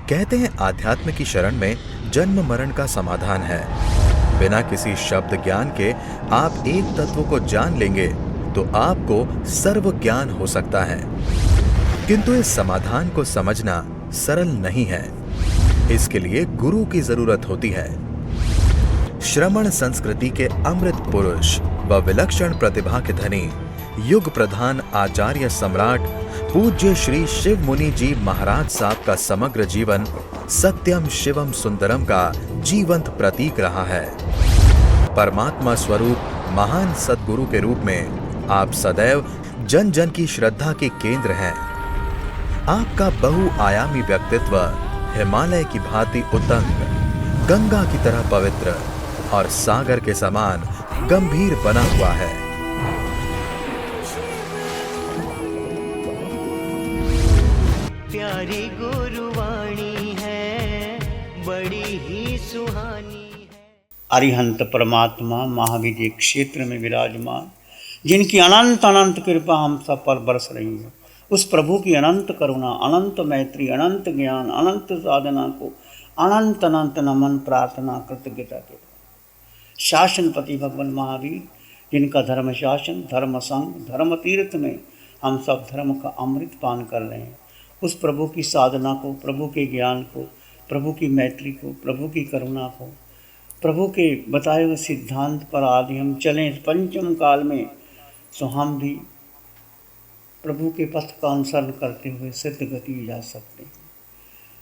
कहते हैं आध्यात्म की शरण में जन्म मरण का समाधान है। बिना किसी शब्द ज्ञान के आप एक तत्व को जान लेंगे तो आपको सर्व ज्ञान हो सकता है। किंतु इस समाधान को समझना सरल नहीं है। इसके लिए गुरु की जरूरत होती है। श्रमण संस्कृति के अमृत पुरुष व विलक्षण प्रतिभा के धनी युग प्रधान आचार्य सम्राट पूज्य श्री शिव मुनि जी महाराज साहब का समग्र जीवन सत्यम शिवम सुंदरम का जीवंत प्रतीक रहा है। परमात्मा स्वरूप महान सद्गुरु के रूप में आप सदैव जन जन की श्रद्धा के केंद्र हैं। आपका बहुआयामी व्यक्तित्व हिमालय की भांति उतंग, गंगा की तरह पवित्र और सागर के समान गंभीर बना हुआ है। प्यारी गुरुवाणी है, बड़ी ही सुहानी है। अरिहंत परमात्मा महावीर जी क्षेत्र में विराजमान, जिनकी अनंत अनंत कृपा हम सब पर बरस रही है, उस प्रभु की अनंत करुणा, अनंत मैत्री, अनंत ज्ञान, अनंत साधना को अनंत अनंत नमन प्रार्थना कृतज्ञता के शासनपति भगवान महावीर, जिनका धर्म शासन, धर्म संग, धर्म तीर्थ में हम सब धर्म का अमृत पान कर रहे हैं, उस प्रभु की साधना को, प्रभु के ज्ञान को, प्रभु की मैत्री को, प्रभु की करुणा को, प्रभु के बताए हुए सिद्धांत पर आदि हम चलें पंचम काल में, सो हम भी प्रभु के पथ का अनुसरण करते हुए सिद्ध गति जा सकते हैं।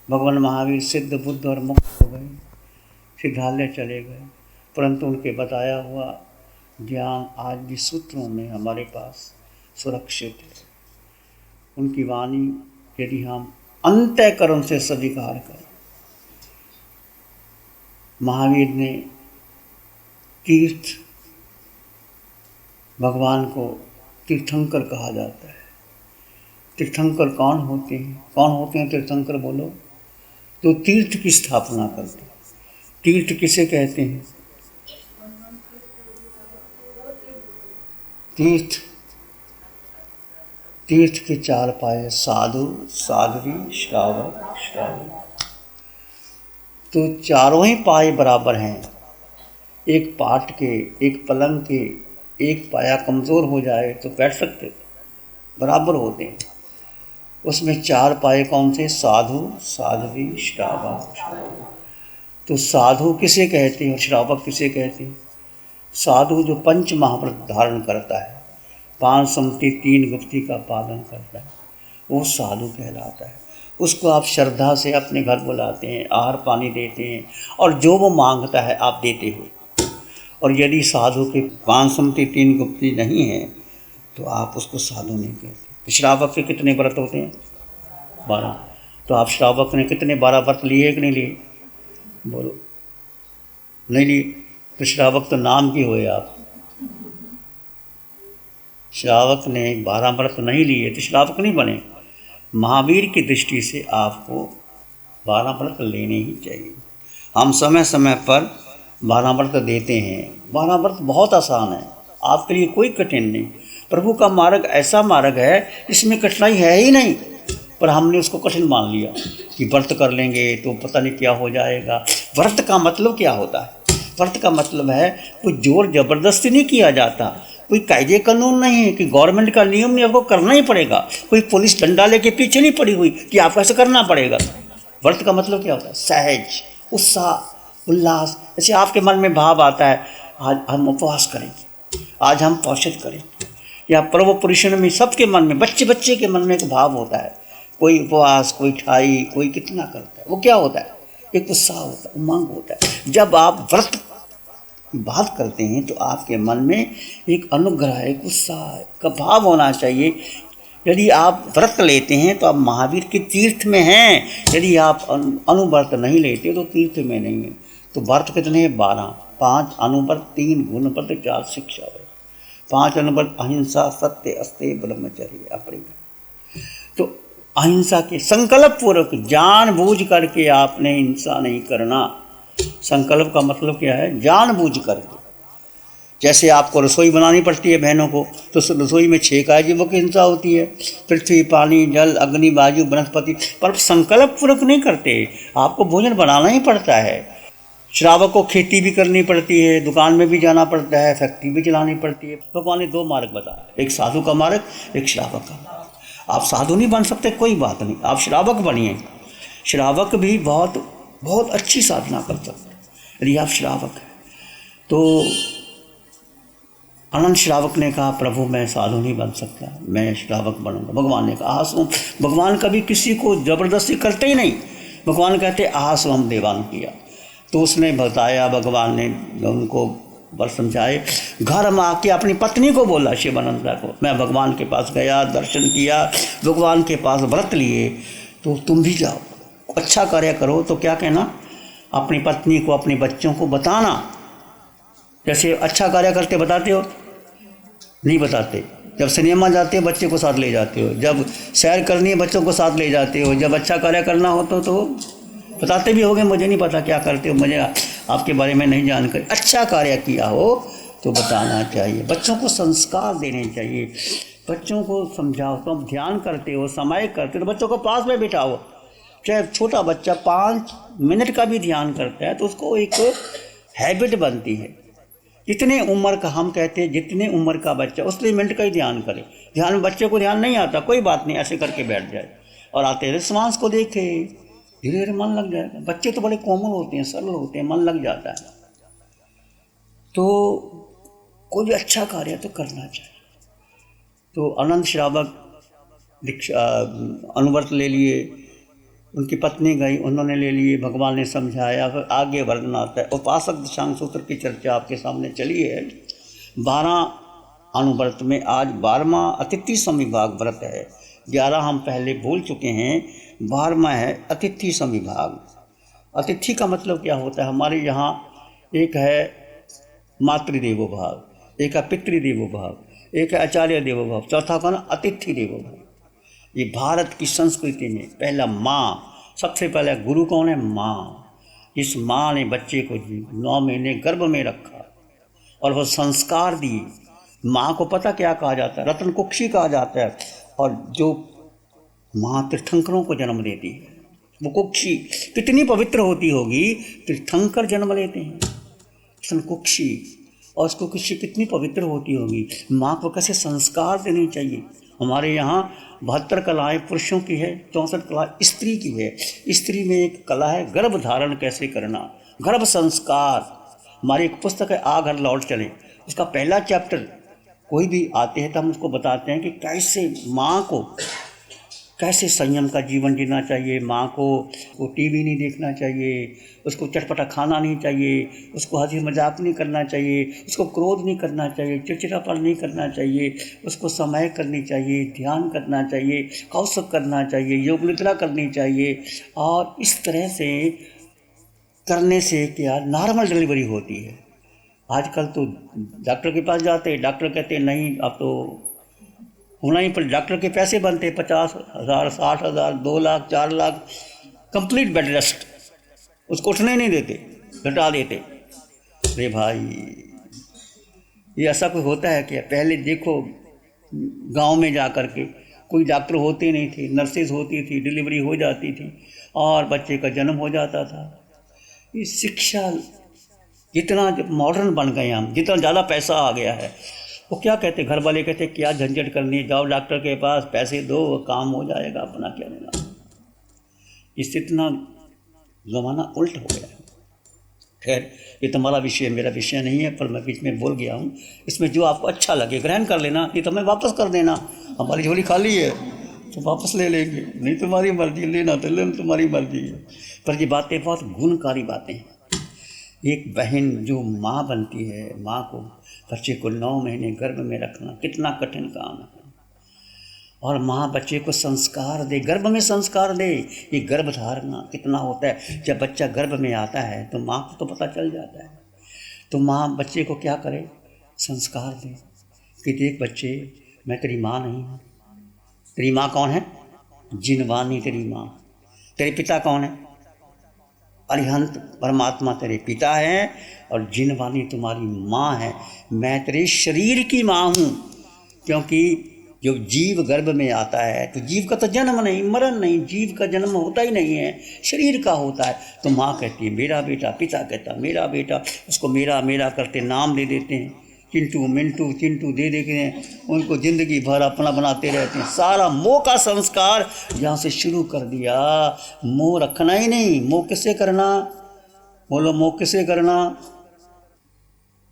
भगवान महावीर सिद्ध बुद्ध और मुक्त हो गए, सिद्धालय चले गए, परंतु उनके बताया हुआ ज्ञान आज भी सूत्रों में हमारे पास सुरक्षित है। उनकी वाणी यदि हम अंतःकरण से स्वीकार करें, महावीर ने तीर्थ, भगवान को तीर्थंकर कहा जाता है। तीर्थंकर कौन होते हैं? कौन होते हैं तीर्थंकर बोलो? तो तीर्थ की स्थापना करते हैं। तीर्थ किसे कहते हैं? तीर्थ के चार पाए, साधु, साध्वी, श्रावक, श्रावक। तो चारों ही पाए बराबर हैं। एक पाट के, एक पलंग के, एक पाया कमज़ोर हो जाए तो बैठ सकते, बराबर होते हैं। उसमें चार पाए कौन से? साधु, साध्वी, श्रावक। तो साधु किसे कहते हैं और श्रावक किसे कहते हैं? साधु जो पंच महाव्रत धारण करता है, 5 सम्मति 3 गुप्ती का पालन करता है, वो साधु कहलाता है। उसको आप श्रद्धा से अपने घर बुलाते हैं, आहार पानी देते हैं और जो वो मांगता है आप देते हो। और यदि साधु के 5 सम्मति 3 गुप्ती नहीं है तो आप उसको साधु नहीं कहते। श्रावक के कितने व्रत होते हैं? 12। तो आप श्रावक ने कितने 12 व्रत लिए कि नहीं लिए? बोलो, नहीं लिए तो श्रावक तो नाम की हुए आप। श्रावक ने 12 व्रत नहीं लिए तो श्रावक नहीं बने। महावीर की दृष्टि से आपको 12 व्रत लेने ही चाहिए। हम समय समय पर 12 व्रत देते हैं। 12 व्रत बहुत आसान है, आपके लिए कोई कठिन नहीं। प्रभु का मार्ग ऐसा मार्ग है जिसमें कठिनाई है ही नहीं, पर हमने उसको कठिन मान लिया कि व्रत कर लेंगे तो पता नहीं क्या हो जाएगा। व्रत का मतलब क्या होता है? व्रत का मतलब है कोई जोर जबरदस्ती नहीं किया जाता, कोई कायदे कानून नहीं है कि गवर्नमेंट का नियम नहीं आपको करना ही पड़ेगा, कोई पुलिस डंडा लेके पीछे नहीं पड़ी हुई कि आपको ऐसा करना पड़ेगा। व्रत का मतलब क्या होता है? सहज, उत्साह, उल्लास। जैसे आपके मन में भाव आता है आज हम उपवास करेंगे, आज हम पौषध करेंगे, या पर्व पुरुषों में सबके मन में, बच्चे बच्चे के मन में एक भाव होता है, कोई उपवास, कोई ठाई, कोई कितना करता है, वो क्या होता है? एक उत्साह होता है, उमंग होता है। जब आप व्रत की बात करते हैं तो आपके मन में एक अनुग्रह, एक उत्साह का भाव होना चाहिए। यदि आप व्रत लेते हैं तो आप महावीर के तीर्थ में हैं, यदि आप अनुव्रत नहीं लेते तो तीर्थ में नहीं है। तो व्रत कितने हैं? 12। 5 अनुव्रत, 3 गुणव्रत, 4 शिक्षा व्रत। 5 अनुव्रत अहिंसा, सत्य, अस्तेय, ब्रह्मचर्य, अपरिग्रह। तो अहिंसा के संकल्प पूर्वक जानबूझ करके आपने हिंसा नहीं करना। संकल्प का मतलब क्या है? जानबूझ करके। जैसे आपको रसोई बनानी पड़ती है बहनों को, तो उस रसोई में 6 जीवों की हिंसा होती है, पृथ्वी, पानी, जल, अग्नि, वायु, वनस्पति, पर संकल्प पूर्वक नहीं करते, आपको भोजन बनाना ही पड़ता है। श्रावक को खेती भी करनी पड़ती है, दुकान में भी जाना पड़ता है, फैक्ट्री भी चलानी पड़ती है। भगवान ने 2 मार्ग बताया, एक साधु का मार्ग, एक श्रावक का मार्ग। आप साधु नहीं बन सकते, कोई बात नहीं, आप श्रावक बनिए। श्रावक भी बहुत बहुत अच्छी साधना कर सकते हैं यदि आप श्रावक हैं। तो अनंत श्रावक ने कहा, प्रभु मैं साधु नहीं बन सकता, मैं श्रावक बनूंगा। भगवान ने कहा आसुम, भगवान कभी किसी को जबरदस्ती करते ही नहीं, भगवान कहते आसु हम देवान किया। तो उसने बताया, भगवान ने उनको बर समझाए, घर में आके अपनी पत्नी को बोला, शिवानंदा को, मैं भगवान के पास गया, दर्शन किया, भगवान के पास व्रत लिए, तो तुम भी जाओ, अच्छा कार्य करो। तो क्या कहना, अपनी पत्नी को, अपने बच्चों को बताना। जैसे अच्छा कार्य करते बताते हो, नहीं बताते। जब सिनेमा जाते हो बच्चे को साथ ले जाते हो, जब सैर करनी है बच्चों को साथ ले जाते हो, जब अच्छा कार्य करना हो तो बताते भी होगे, मुझे नहीं पता क्या करते हो, मुझे आपके बारे में नहीं जानकारी। अच्छा कार्य किया हो तो बताना चाहिए, बच्चों को संस्कार देने चाहिए, बच्चों को समझाओ। तो आप ध्यान करते हो, समय करते हो, तो बच्चों को पास में बिठाओ। चाहे छोटा बच्चा 5 मिनट का भी ध्यान करता है तो उसको एक हैबिट बनती है। जितने उम्र का, हम कहते हैं जितने उम्र का बच्चा उतने मिनट का ही ध्यान करे। ध्यान में बच्चे को ध्यान नहीं आता, कोई बात नहीं, ऐसे करके बैठ जाए और आते रिस्पॉन्स को देखे, धीरे धीरे मन लग जाएगा। बच्चे तो बड़े कोमल होते हैं, सरल होते हैं, मन लग जाता है। तो कोई भी अच्छा कार्य तो करना चाहिए। तो अनंत श्रावक दीक्षा अनुव्रत ले लिए, उनकी पत्नी गई, उन्होंने ले लिए, भगवान ने समझाया। फिर आगे वर्णन आता है, उपासक दशांग सूत्र की चर्चा आपके सामने चली है। 12 अनुव्रत में आज 12वां अतिथि संविभाग व्रत है। 11 हम पहले बोल चुके हैं, 12वां है अतिथि संविभाग। अतिथि का मतलब क्या होता है, हमारे यहाँ एक है मातृदेवो भाव, एक है पितृदेवो भाव, एक है आचार्य देवो भाव, चौथा कौन, अतिथि देवो भाव। ये भारत की संस्कृति में पहला माँ, सबसे पहला गुरु कौन है, माँ। इस माँ ने बच्चे को 9 महीने गर्भ में रखा और वो संस्कार दिए। माँ को पता क्या कहा जाता है, रत्न कुक्षी कहा जाता है। और जो माँ तीर्थंकरों को जन्म देती है, वो कुक्षी कितनी पवित्र होती होगी, तीर्थंकर जन्म लेते हैं, रत्न कुक्षी। और उसको कुक्षी कितनी पवित्र होती होगी। माँ को कैसे संस्कार देने चाहिए। हमारे यहाँ 72 कलाएँ पुरुषों की है, 64 कला स्त्री की है। स्त्री में एक कला है गर्भ धारण कैसे करना, गर्भ संस्कार। हमारी एक पुस्तक है आ घर लौट चले, उसका पहला चैप्टर कोई भी आते हैं तो हम उसको बताते हैं कि कैसे माँ को, कैसे संयम का जीवन जीना चाहिए। माँ को टीवी नहीं देखना चाहिए, उसको चटपटा खाना नहीं चाहिए, उसको हंसी मजाक नहीं करना चाहिए, उसको क्रोध नहीं करना चाहिए, चिड़चिड़ापन नहीं करना चाहिए, उसको समय करनी चाहिए, ध्यान करना चाहिए, कौशल करना चाहिए, योग निद्रा करनी चाहिए। और इस तरह से करने से क्या नॉर्मल डिलीवरी होती है। आजकल तो डॉक्टर के पास जाते हैं, डॉक्टर कहते हैं नहीं अब तो होना ही पर डॉक्टर के पैसे बनते 50,000, 60,000, 2 lakh, 4 lakh, complete bed rest, उसको उठने नहीं देते, घटा देते। अरे भाई ये ऐसा कोई होता है क्या। पहले देखो गांव में जा कर के कोई डॉक्टर होते नहीं थे, नर्सेज होती थी, डिलीवरी हो जाती थी और बच्चे का जन्म हो जाता था। ये शिक्षा जितना मॉडर्न बन गए हम, जितना ज़्यादा पैसा आ गया है, वो क्या कहते, घर वाले कहते क्या झंझट करनी, जाओ डॉक्टर के पास, पैसे दो, काम हो जाएगा, अपना क्या लेना। इससे इतना ज़माना उल्ट हो गया है। खैर ये तुम्हारा विषय, मेरा विषय नहीं है, पर मैं बीच में बोल गया हूँ। इसमें जो आपको अच्छा लगे ग्रहण कर लेना, नहीं तो हमें वापस कर देना। हमारी झोली खाली है तो वापस ले लेंगे, नहीं तुम्हारी मर्जी, लेना तो लेना, तुम्हारी मर्जी है। पर ये बातें बहुत गुणकारी बातें हैं। एक बहन जो माँ बनती है, माँ को बच्चे को 9 महीने गर्भ में रखना कितना कठिन काम है। और माँ बच्चे को संस्कार दे, गर्भ में संस्कार दे। ये गर्भ धारणा कितना होता है। जब बच्चा गर्भ में आता है तो माँ को तो पता चल जाता है। तो माँ बच्चे को क्या करे, संस्कार दे कि देख बच्चे, मैं तेरी माँ नहीं हूँ। तेरी माँ कौन है, जिनवानी तेरी माँ। तेरे पिता कौन है, अरिहंत परमात्मा तेरे पिता हैं और जिनवानी तुम्हारी माँ है। मैं तेरे शरीर की माँ हूँ, क्योंकि जो जीव गर्भ में आता है तो जीव का तो जन्म नहीं, मरण नहीं, जीव का जन्म होता ही नहीं है, शरीर का होता है। तो माँ कहती है मेरा बेटा, पिता कहता मेरा बेटा, उसको मेरा मेरा करते नाम दे देते हैं, चिंटू मिंटू चिंटू दे देते हैं, उनको ज़िंदगी भर अपना बनाते रहते हैं। सारा मोह का संस्कार यहाँ से शुरू कर दिया। मोह रखना ही नहीं। मोह किससे करना? बोलो, मोह किससे करना?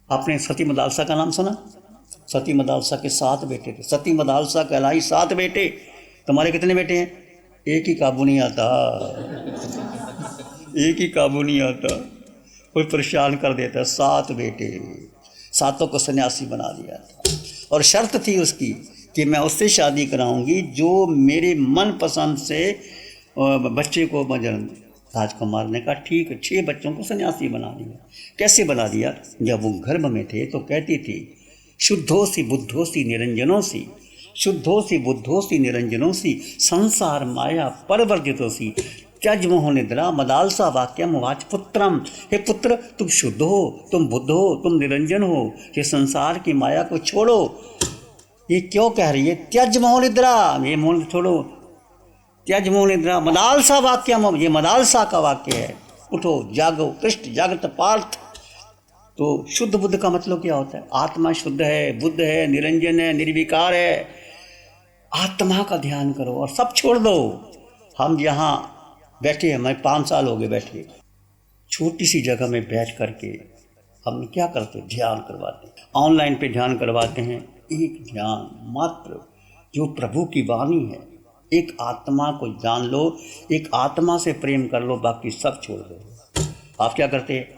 आपने सती मदालसा का नाम सुना? सती मदालसा के 7 बेटे थे। सती मदालसा कहलाई 7 बेटे। तुम्हारे कितने बेटे हैं? एक ही काबू नहीं आता, एक ही काबू नहीं आता, कोई परेशान कर देता। 7 बेटे, 7 को सन्यासी बना दिया था। और शर्त थी उसकी कि मैं उससे शादी कराऊंगी जो मेरे मन पसंद से बच्चे को जन्म। राजकुमार ने कहा ठीक है, 6 बच्चों को सन्यासी बना दिया। कैसे बना दिया? जब वो गर्भ में थे तो कहती थी शुद्धोसी बुद्धोसी निरंजनोसी, शुद्धोसी बुद्धोसी निरंजनोसी, संसार माया परवर्जितोसी, त्यज मोह निद्रा मदालसा वाक्यम वाच पुत्रम। हे पुत्र, तुम शुद्ध हो, तुम बुद्ध हो, तुम निरंजन हो, ये संसार की माया को छोड़ो। ये क्यों कह रही है? त्यज मोह निद्रा, ये मोह छोड़ो, त्यज मोह निद्रा मदालसा वाक्यम, ये मदालसा का वाक्य है। उठो, जागो, कृष्ण जागृत पार्थ। तो शुद्ध बुद्ध का मतलब क्या होता है? आत्मा शुद्ध है, बुद्ध है, निरंजन है, निर्विकार है। आत्मा का ध्यान करो और सब छोड़ दो। हम यहाँ बैठे हैं, मैं 5 साल हो गए बैठे, छोटी सी जगह में बैठ करके हम क्या करते? ध्यान करवाते हैं। ऑनलाइन पे ध्यान करवाते हैं। एक ध्यान मात्र जो प्रभु की वाणी है। एक आत्मा को जान लो, एक आत्मा से प्रेम कर लो, बाकी सब छोड़ दो। आप क्या करते हैं?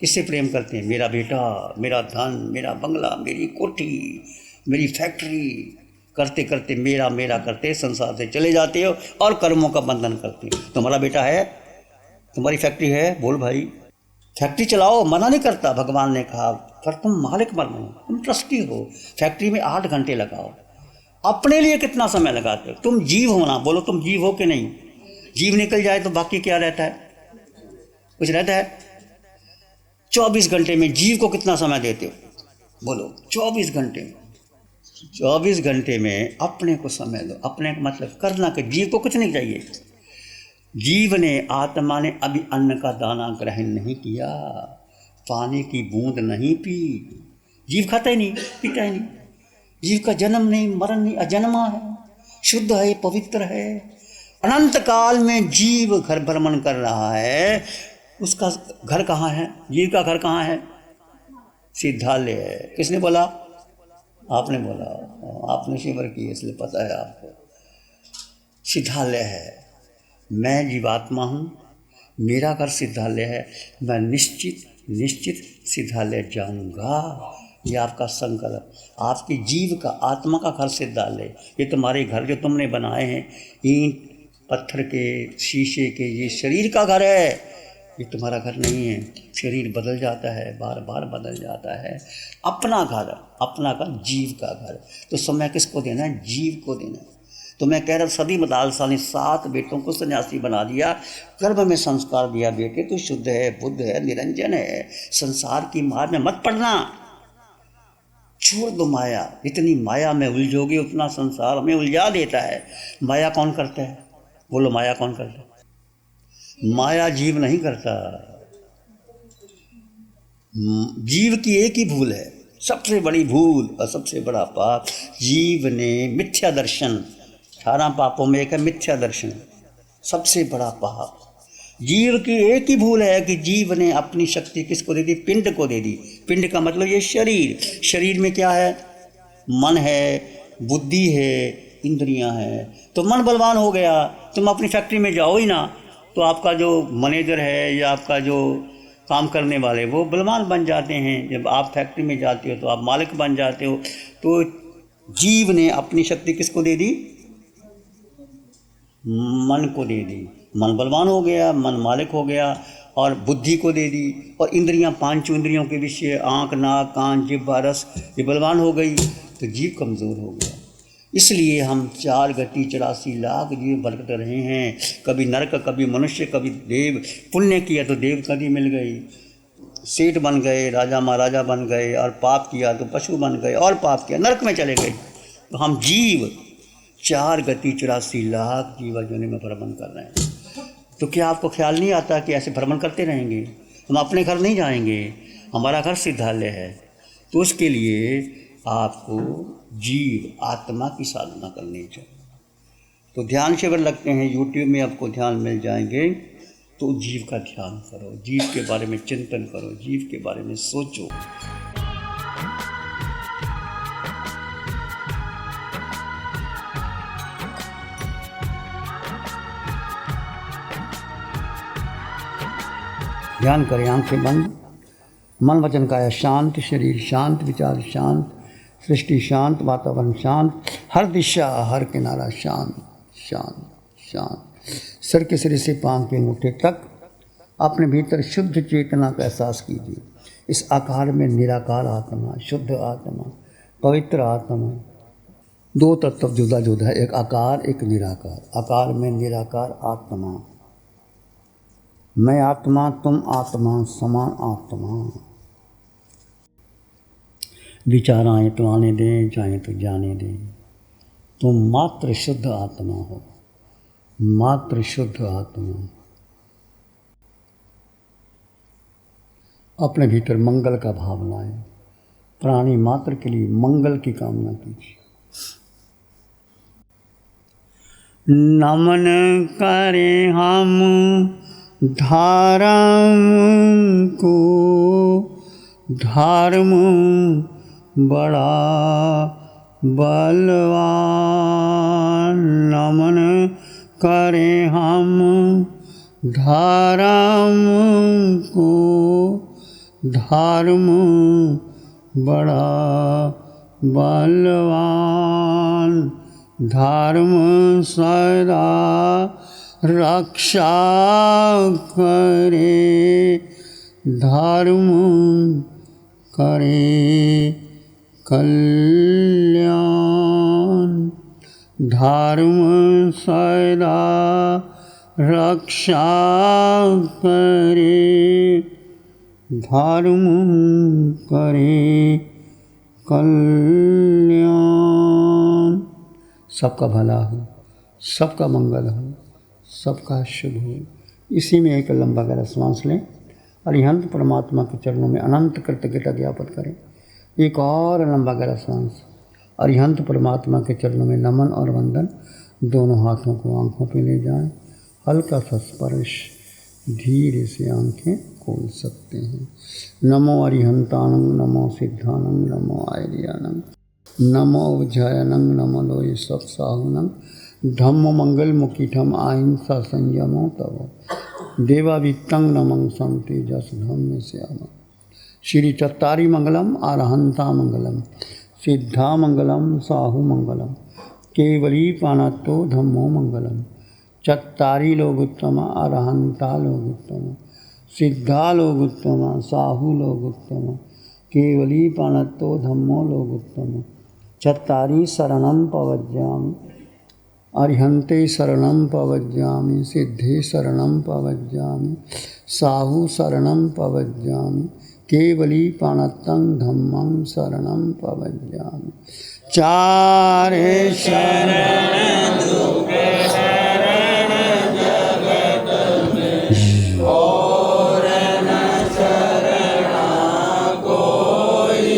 किससे प्रेम करते हैं? मेरा बेटा, मेरा धन, मेरा बंगला, मेरी कोठी, मेरी फैक्ट्री, करते करते मेरा मेरा करते संसार से चले जाते हो और कर्मों का बंधन करते हो। तुम्हारा बेटा है, तुम्हारी फैक्ट्री है, बोल भाई फैक्ट्री चलाओ, मना नहीं करता। भगवान ने कहा पर तुम मालिक बनो, तुम ट्रस्टी हो, फैक्ट्री में 8 घंटे लगाओ। अपने लिए कितना समय लगाते हो? तुम जीव हो ना, बोलो तुम जीव हो कि नहीं? जीव निकल जाए तो बाकी क्या रहता है? कुछ रहता है? 24 घंटे में जीव को कितना समय देते हो? बोलो 24 घंटे में। 24 घंटे में अपने को समय दो। अपने का मतलब करना कि जीव को कुछ नहीं चाहिए। जीव ने, आत्मा ने अभी अन्न का दाना ग्रहण नहीं किया, पानी की बूंद नहीं पी। जीव खाता ही नहीं, पीता ही नहीं। जीव का जन्म नहीं, मरण नहीं, अजन्मा है, शुद्ध है, पवित्र है। अनंत काल में जीव घर भ्रमण कर रहा है। उसका घर कहाँ है? जीव का घर कहाँ है? सिद्धालय है। किसने बोला? आपने बोला, आपने शिवर की, इसलिए पता है आपको। सिद्धालय है। मैं जीवात्मा हूँ, मेरा घर सिद्धालय है। मैं निश्चित सिद्धालय जाऊँगा। ये आपका संकल्प, आपकी जीव का, आत्मा का घर सिद्धालय। ये तुम्हारे घर जो तुमने बनाए हैं, ईंट पत्थर के, शीशे के, ये शरीर का घर है। ये तुम्हारा घर नहीं है। शरीर बदल जाता है, बार बार बदल जाता है। अपना घर, अपना घर, जीव का घर। तो समय किसको देना है? जीव को देना है। तो मैं कह रहा, सती मदालसा ने 7 बेटों को सन्यासी बना दिया, गर्भ में संस्कार दिया, बेटे तो शुद्ध है, बुद्ध है, निरंजन है, संसार की मार में मत पड़ना, छोड़ दो माया। इतनी माया में उलझोगे उतना संसार में उलझा देता है। माया कौन करता है? बोलो, माया कौन करता है? माया जीव नहीं करता। जीव की एक ही भूल है, सबसे बड़ी भूल और सबसे बड़ा पाप। जीव ने मिथ्या दर्शन, 18 पापों में एक है मिथ्या दर्शन, सबसे बड़ा पाप। जीव की एक ही भूल है कि जीव ने अपनी शक्ति किसको दे दी? पिंड को दे दी। पिंड का मतलब ये शरीर। शरीर में क्या है? मन है, बुद्धि है, इंद्रियां हैं। तो मन बलवान हो गया। तुम अपनी फैक्ट्री में जाओ ही ना, तो आपका जो मैनेजर है या आपका जो काम करने वाले, वो बलवान बन जाते हैं। जब आप फैक्ट्री में जाते हो तो आप मालिक बन जाते हो। तो जीव ने अपनी शक्ति किसको दे दी? मन को दे दी। मन बलवान हो गया, मन मालिक हो गया। और बुद्धि को दे दी। और इंद्रियां, 5 इंद्रियों के विषय, आँख, नाक, कान, जिह्वा, रस, ये बलवान हो गई। तो जीव कमज़ोर हो गया। इसलिए हम 4 गति 84 लाख जीव भटक रहे हैं, कभी नरक, कभी मनुष्य, कभी देव। पुण्य किया तो देव गति मिल गई, सेठ बन गए, राजा महाराजा बन गए, और पाप किया तो पशु बन गए, और पाप किया नरक में चले गए। तो हम जीव 4 गति 84 लाख जीव योनि में भ्रमण कर रहे हैं। तो क्या आपको ख्याल नहीं आता कि ऐसे भ्रमण करते रहेंगे? हम अपने घर नहीं जाएंगे, हमारा घर सिद्धालय है। तो उसके लिए आपको जीव आत्मा की साधना करनी चाहिए। तो ध्यान शिविर लगते हैं यूट्यूब में, आपको ध्यान मिल जाएंगे। तो जीव का ध्यान करो, जीव के बारे में चिंतन करो, जीव के बारे में सोचो। ध्यान करें, आंखें बंद, मन वचन काया शांत, शरीर शांत, विचार शांत, सृष्टि शांत, वातावरण शांत, हर दिशा हर किनारा शांत शांत शांत। सिर के सिरे से पांव के अंगूठे तक अपने भीतर शुद्ध चेतना का एहसास कीजिए। इस आकार में निराकार आत्मा, शुद्ध आत्मा, पवित्र आत्मा, 2 तत्व जुदा जुदा है, एक आकार एक निराकार। आकार में निराकार आत्मा, मैं आत्मा, तुम आत्मा, समान आत्मा। विचार आए तो आने दें, चाहे तो जाने दें। तुम मात्र शुद्ध आत्मा हो, मात्र शुद्ध आत्मा। अपने भीतर मंगल का भाव लाएं, प्राणी मात्र के लिए मंगल की कामना कीजिए। नमन करें हम धर्म को, धर्म बड़ा बलवान। नमन करें हम धर्म को, धर्म बड़ा बलवान। धर्म सदा रक्षा करे, धर्म करे कल्याण। धर्म सदा रक्षा करे, धर्म करे कल्याण। सबका भला हो, सबका मंगल हो, सबका शुभ हो। इसी में एक लंबा गहरा श्वास लें, अरिहंत परमात्मा के चरणों में अनंत कृतज्ञता ज्ञापित करें। एक और लंबा गहरा श्वास, अरिहंत परमात्मा के चरणों में नमन और वंदन। दोनों हाथों को आंखों पे ले जाएं, हल्का सा स्पर्श, धीरे से आंखें खोल सकते हैं। नमो अरिहंतानं, नमो सिद्धानं, नमो आयर्यानं, नमो उज्जयनं, नमो लोय सत्साहुनं। धम्म मंगल मुखीठम अहिंसा संयमो तव, देवावित्तं नमं संति जस धम्म श्याम। श्री चत्तारी मंगलम, अरहंता मंगलम, सिद्धा मंगलम, साहु मंगलम, केवली पाणत्तो धम्मो मंगलम। चत्तारी लोग उत्तम, अरहंता लोग उत्तम, सिद्धा लोग उत्तम, साहु लोग उत्तम, केवली पाणत्तो धम्मो लोग उत्तम। चत्तारी शरणं पवज्यामि, अरिहंते शरणं पवज्यामि, सिद्धे शरणं पवज्यामि, साहु शरणं पवज्यामि, केवली पाणत्तं धम्मं शरणं पवज्यामि। चारे शरण दुख शरण जगत में, और न शरणा कोई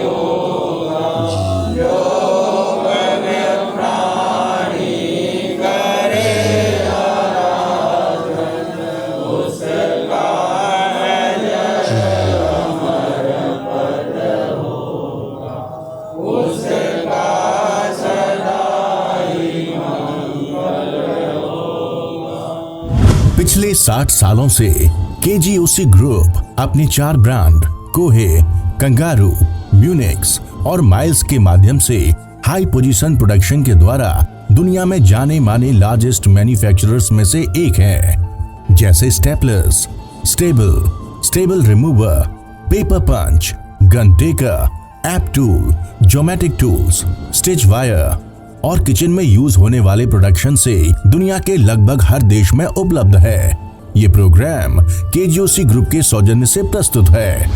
होगा। योग में प्राणी करे आराधन, उसका अमर पद होगा, उसका सदा ही मंगल होगा। पिछले 60 सालों से केजीओसी ग्रुप अपने 4 ब्रांड कोहे, कंगारू, म्यूनिक्स और माइल्स के माध्यम से हाई पोजीशन प्रोडक्शन के द्वारा दुनिया में जाने माने लार्जेस्ट मैन्युफैक्चरर्स में से एक है। जैसे staplers, staple remover, paper punch, gun tacker, एप tool, geometric tools, stitch wire, और किचन में यूज होने वाले प्रोडक्शन से दुनिया के लगभग हर देश में उपलब्ध है। ये प्रोग्राम केजीओसी ग्रुप के सौजन्य से प्रस्तुत है।